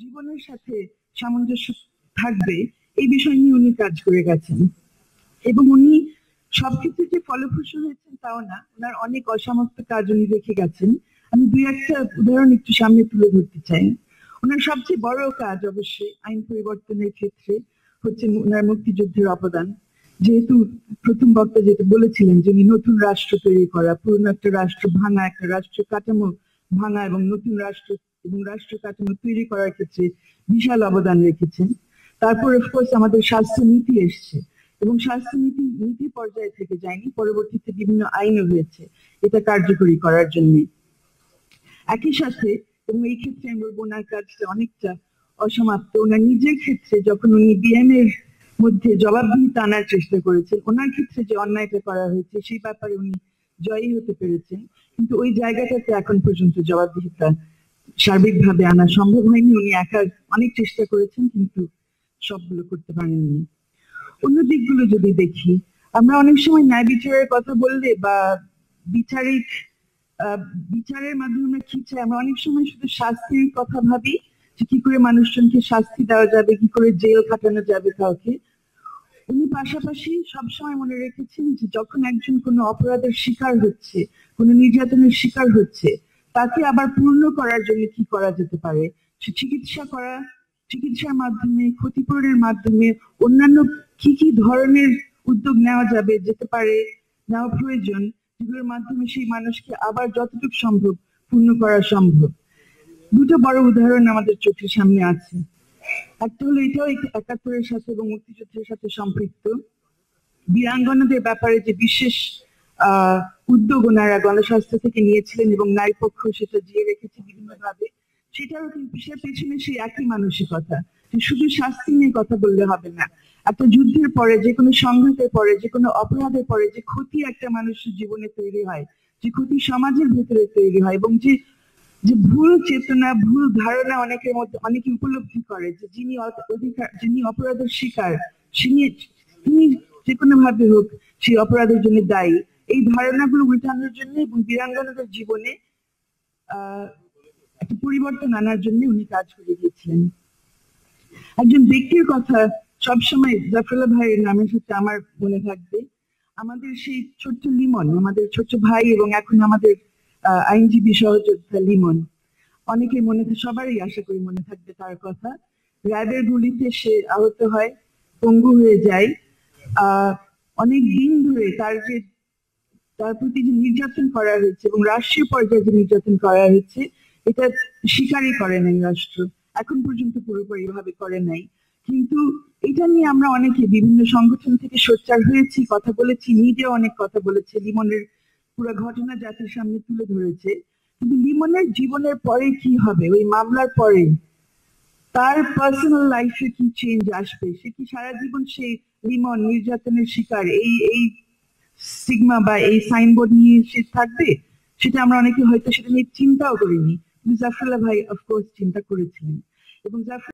জীবনের সাথে সামঞ্জস্য থাকবে এই বিষয় নিয়ে উনি কাজ করে গেছেন। এবং উনি সবকিছু যে ফলপ্রসূ হয়েছেন তাও না, ওনার অনেক অসমাপ্ত কাজ উনি রেখে গেছেন। আমি দুই একটা উদাহরণ একটু সামনে তুলে ধরতে চাই। ওনার সবচেয়ে বড় কাজ অবশ্যই আইন পরিবর্তনের ক্ষেত্রে হচ্ছে ওনার মুক্তিযুদ্ধের অবদান। যেহেতু প্রথম বক্তা যেটা বলেছিলেন যে উনি নতুন রাষ্ট্র তৈরি করা, পুরনো একটা রাষ্ট্র ভাঙা, একটা রাষ্ট্র কাঠামো ভাঙা এবং নতুন রাষ্ট্র এবং রাষ্ট্র কাঠামো তৈরি করার ক্ষেত্রে বিশাল অবদান রেখেছেন। তারপর অফকোর্স আমাদের স্বাস্থ্য নীতি এসছে এবং স্বাস্থ্য নীতি পর্যায়ে থেকে যায়নি, পরবর্তীতে বিভিন্ন আইনও হয়েছে এটা কার্যকরী করার জন্য। একই সাথে এবং এই ক্ষেত্রে আমি বলবো ওনার কাজটা অনেকটা অসমাপ্ত। ওনার নিজের ক্ষেত্রে যখন উনি বিএম এর মধ্যে জবাবদিহিতা আনার চেষ্টা করেছেন, ওনার ক্ষেত্রে যে অন্যায়টা করা হয়েছে সেই ব্যাপারে উনি জয়ী হতে পেরেছেন, কিন্তু ওই জায়গাটাতে এখন পর্যন্ত জবাবদিহিতা সার্বিকভাবে আনা সম্ভব হয়নি। উনি একা অনেক চেষ্টা করেছেন কিন্তু সবগুলো করতে পারেননি। অন্য দিকগুলো যদি দেখি, আমরা অনেক সময় ন্যায় বিচারের কথা বললে বা বিচারের মাধ্যমে আমরা কি চাই, আমরা অনেক সময় শুধু শাস্তির কথা ভাবি যে কি করে মানুষজনকে শাস্তি দেওয়া যাবে, কি করে জেল খাটানো যাবে কাউকে। উনি পাশাপাশি সবসময় মনে রেখেছেন যে যখন একজন কোনো অপরাধের শিকার হচ্ছে, কোনো নির্যাতনের শিকার হচ্ছে, তাকে আবার পূর্ণ করার জন্য কি করা যেতে পারে, সে চিকিৎসার মাধ্যমে, ক্ষতিপূরণের মাধ্যমে অন্যান্য কি কি ধরনের উদ্যোগ নেওয়া যেতে পারে, নেওয়া প্রয়োজন, যেগুলোর মাধ্যমে সেই মানুষকে আবার যতটুকু সম্ভব পূর্ণ করা সম্ভব। দুটো বড় উদাহরণ আমাদের চোখের সামনে আছে। একটা হলো এটাও ৭১-এর সাথে এবং মুক্তিযুদ্ধের সাথে সম্পৃক্ত, বীরাঙ্গনাদের ব্যাপারে যে বিশেষ উদ্যোগ ওনারা গণস্বাস্থ্য থেকে নিয়েছিলেন এবং নারী পক্ষ সেটা দিয়ে রেখেছে বিভিন্ন ভাবে। সেটারও কিন্তু সে পেছনে সেই একই মানসিকতা যে শুধু শাস্তি নিয়ে কথা বললে হবে না, একটা যুদ্ধের পরে, যে কোনো সংঘাতের পরে, যে কোনো অপরাধের পরে যে ক্ষতি একটা মানুষের জীবনে তৈরি হয়, যে ক্ষতি সমাজের ভেতরে তৈরি হয় এবং যে ভুল চেতনা, ভুল ধারণা অনেকের মধ্যে অনেকে উপলব্ধি করে যে যিনি অপরাধের শিকার, তিনি যে কোনো ভাবে হোক সেই অপরাধের জন্য দায়ী, এই ধারণাগুলো উল্টানোর জন্য এবং বীরাঙ্গনাদের জীবনে একটা পরিবর্তন আনার জন্য উনি কাজ করে গিয়েছিলেন। একজন ব্যক্তির কথা সবসময় জাফরুল্লাহ ভাইয়ের নামের সাথে আমার মনে থাকবে, আমাদের সেই ছোট্ট লিমন, আমাদের ছোট্ট ভাই এবং এখন আমাদের আইনজীবী সহযোদ্ধা লিমন। অনেকের মনে, সবারই আশা করি মনে থাকবে তার কথা। র্যাবের গুলিতে সে আহত হয়, পঙ্গু হয়ে যায়। অনেক দিন ধরে তার প্রতি যে নির্যাতন করা হয়েছে এবং রাষ্ট্রীয় পর্যায়ে যে নির্যাতন করা হয়েছে এটা স্বীকারই করে নাই রাষ্ট্র, এখন পর্যন্ত পুরোপুরি ভাবে করে নাই। কিন্তু এটা নিয়ে আমরা অনেকে বিভিন্ন সংগঠন থেকে সোচ্চার হয়েছি, কথা বলেছি, মিডিয়া অনেক কথা বলেছে, লিমনের পুরো ঘটনা জাতির সামনে তুলে ধরেছে। কিন্তু লিমনের জীবনের পরে কি হবে, ওই মামলার পরে তার পার্সোনাল লাইফে কি চেঞ্জ আসবে, সে কি সারা জীবন সেই লিমন নির্যাতনের শিকার এই স্টিগমা বা এই সাইনবোর্ড নিয়ে সে থাকবে, সেটা আমরা অনেকে হয়তো সেটা নিয়ে চিন্তাও করিনি। জাফরুল্লাহ ভাই অফকোর্স চিন্তা করেছিলেন এবং